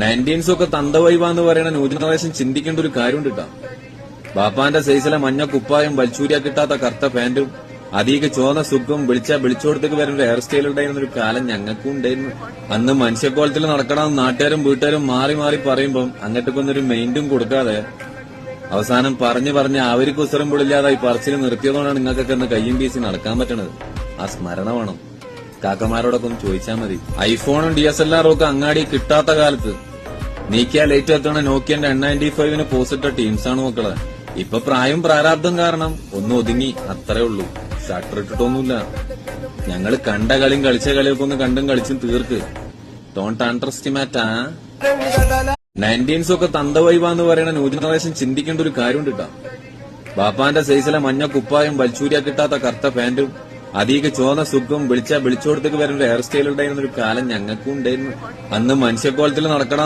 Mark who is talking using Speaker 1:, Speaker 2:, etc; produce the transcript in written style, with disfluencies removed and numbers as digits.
Speaker 1: നയൻറ്റീൻസൊക്കെ തന്തവൈവാന്ന് പറയുന്ന new generation ചിന്തിക്കേണ്ട ഒരു കാര്യമുണ്ട് കേട്ടോ. ബാപ്പാന്റെ സൈസിലെ മഞ്ഞ കുപ്പായും വലിച്ചൂരിയാ കിട്ടാത്ത കറുത്ത പാന്റും അധിക ചോന്ന സുഖം വിളിച്ചോടത്തേക്ക് വരുന്ന ഒരു ഹെയർ സ്റ്റൈൽ ഉണ്ടായിരുന്ന ഒരു കാലം ഞങ്ങൾക്കും ഉണ്ടായിരുന്നു. അന്ന് മനുഷ്യക്കോളത്തിൽ നടക്കണമെന്ന് നാട്ടുകാരും വീട്ടുകാരും മാറി മാറി പറയുമ്പം അങ്ങോട്ടേക്കൊന്നൊരു മെയിന്റും കൊടുക്കാതെ അവസാനം പറഞ്ഞ് അവർക്ക് ഉസരം പൊളില്ലാതായി പറച്ചിൽ നിർത്തിയതുകൊണ്ടാണ് നിങ്ങൾക്കൊക്കെ ഇന്ന് കയ്യും വീശി നടക്കാൻ പറ്റണത്. ആ സ്മരണ വേണം. കാക്കമാരോടൊക്കെ ഒന്ന് ചോദിച്ചാൽ മതി. ഐഫോണും DSLR ഒക്കെ അങ്ങാടി കിട്ടാത്ത കാലത്ത് നീക്കിയാ ലേറ്റ് എത്തണ നോക്കിയന്റെ N95 പോസിറ്റ ടീംസാണ് മക്കളെ. ഇപ്പൊ പ്രായം പ്രാരാബ്ദം കാരണം ഒന്ന് ഒതുങ്ങി, അത്രേ ഉള്ളൂ. ഷട്ടർ ഇട്ടിട്ടൊന്നുമില്ല. ഞങ്ങള് കണ്ട കളിയും കളിച്ച കളിയൊക്കെ ഒന്ന് കണ്ടും കളിച്ചും തീർക്ക്. Don't underestimate. നയൻറ്റീൻസൊക്കെ തന്തവൈവാന്ന് പറയുന്ന ന്യൂ ജനറേഷൻ ചിന്തിക്കേണ്ട ഒരു കാര്യമുണ്ട് കേട്ടോ. ബാപ്പാന്റെ സൈസിലെ മഞ്ഞ കുപ്പായും വലിച്ചൂരിയാ കിട്ടാത്ത കറുത്ത പാന്റും അധിക ചോന്ന സുഖം വിളിച്ചോടത്തേക്ക് വരുന്ന ഒരു ഹെയർ സ്റ്റൈൽ ഉണ്ടായിരുന്ന ഒരു കാലം ഞങ്ങൾക്കും ഉണ്ടായിരുന്നു. അന്ന് മനുഷ്യക്കോളത്തിൽ നടക്കണം